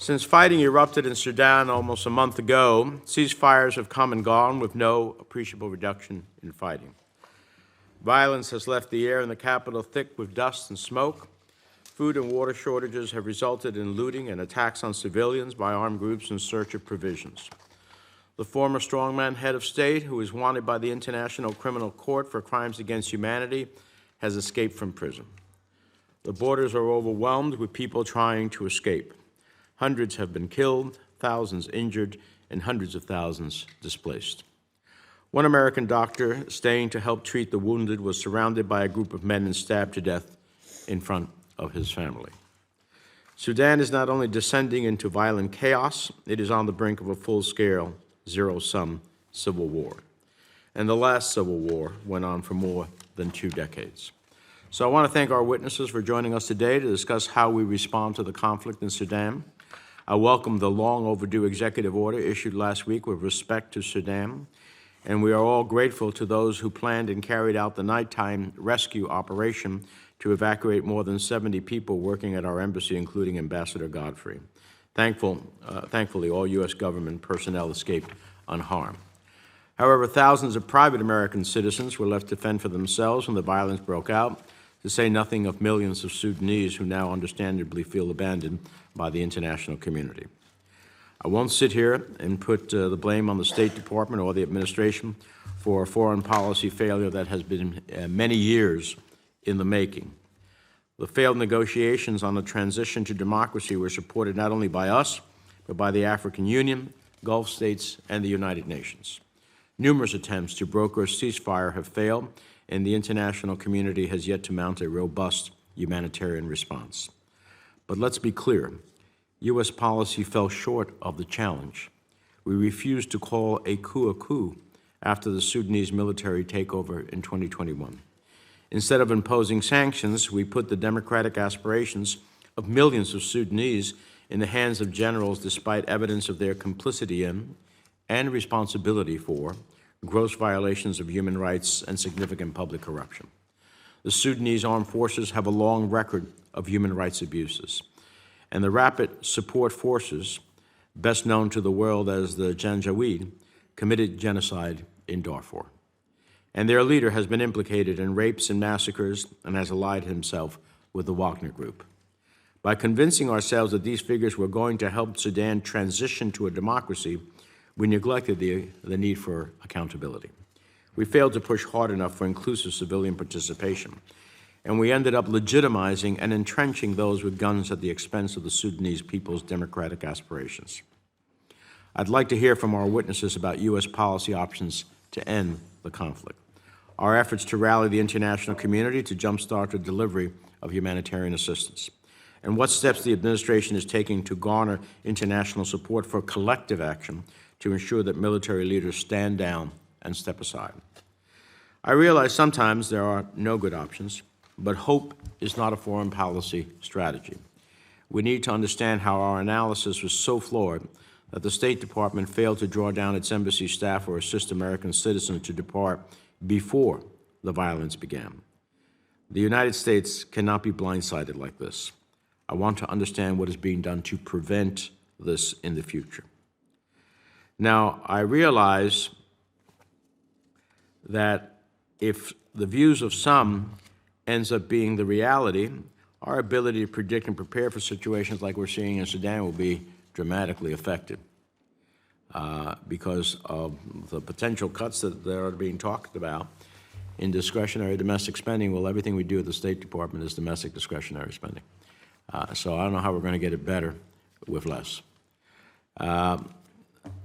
Since fighting erupted in Sudan almost a month ago, ceasefires have come and gone with no appreciable reduction in fighting. Violence has left the air in the capital thick with dust and smoke. Food and water shortages have resulted in looting and attacks on civilians by armed groups in search of provisions. The former strongman head of state, who is wanted by the International Criminal Court for crimes against humanity, has escaped from prison. The borders are overwhelmed with people trying to escape. Hundreds have been killed, thousands injured, and hundreds of thousands displaced. One American doctor staying to help treat the wounded was surrounded by a group of men and stabbed to death in front of his family. Sudan is not only descending into violent chaos, it is on the brink of a full-scale, zero-sum civil war. And the last civil war went on for more than 2 decades. So I want to thank our witnesses for joining us today to discuss how we respond to the conflict in Sudan. I welcome the long overdue executive order issued last week with respect to Sudan, and we are all grateful to those who planned and carried out the nighttime rescue operation to evacuate more than 70 people working at our embassy, including Ambassador Godfrey. Thankfully, all U.S. government personnel escaped unharmed. However, thousands of private American citizens were left to fend for themselves when the violence broke out, to say nothing of millions of Sudanese who now understandably feel abandoned by the international community. I won't sit here and put the blame on the State Department or the administration for a foreign policy failure that has been many years in the making. The failed negotiations on the transition to democracy were supported not only by us, but by the African Union, Gulf states, and the United Nations. Numerous attempts to broker a ceasefire have failed, and the international community has yet to mount a robust humanitarian response. But let's be clear, U.S. policy fell short of the challenge. We refused to call a coup after the Sudanese military takeover in 2021. Instead of imposing sanctions, we put the democratic aspirations of millions of Sudanese in the hands of generals despite evidence of their complicity in and responsibility for gross violations of human rights and significant public corruption. The Sudanese armed forces have a long record of human rights abuses, and the Rapid Support Forces, best known to the world as the Janjaweed, committed genocide in Darfur. And their leader has been implicated in rapes and massacres and has allied himself with the Wagner Group. By convincing ourselves that these figures were going to help Sudan transition to a democracy, we neglected the need for accountability. We failed to push hard enough for inclusive civilian participation, and we ended up legitimizing and entrenching those with guns at the expense of the Sudanese people's democratic aspirations. I'd like to hear from our witnesses about U.S. policy options to end the conflict, our efforts to rally the international community to jumpstart the delivery of humanitarian assistance, and what steps the administration is taking to garner international support for collective action to ensure that military leaders stand down and step aside. I realize sometimes there are no good options, but hope is not a foreign policy strategy. We need to understand how our analysis was so flawed that the State Department failed to draw down its embassy staff or assist American citizens to depart before the violence began. The United States cannot be blindsided like this. I want to understand what is being done to prevent this in the future. Now, I realize that if the views of some ends up being the reality, our ability to predict and prepare for situations like we're seeing in Sudan will be dramatically affected because of the potential cuts that are being talked about in discretionary domestic spending. Well, everything we do at the State Department is domestic discretionary spending. So I don't know how we're going to get it better with less.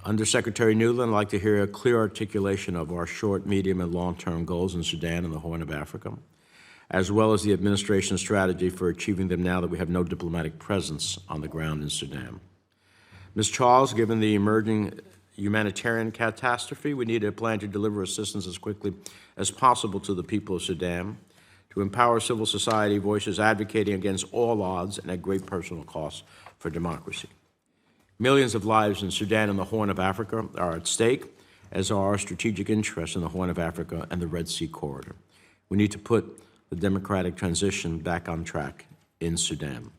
Under Secretary Nuland, I'd like to hear a clear articulation of our short, medium, and long-term goals in Sudan and the Horn of Africa, as well as the administration's strategy for achieving them now that we have no diplomatic presence on the ground in Sudan. Ms. Charles, given the emerging humanitarian catastrophe, we need a plan to deliver assistance as quickly as possible to the people of Sudan, to empower civil society voices advocating against all odds and at great personal cost for democracy. Millions of lives in Sudan and the Horn of Africa are at stake, as are our strategic interests in the Horn of Africa and the Red Sea corridor. We need to put the democratic transition back on track in Sudan.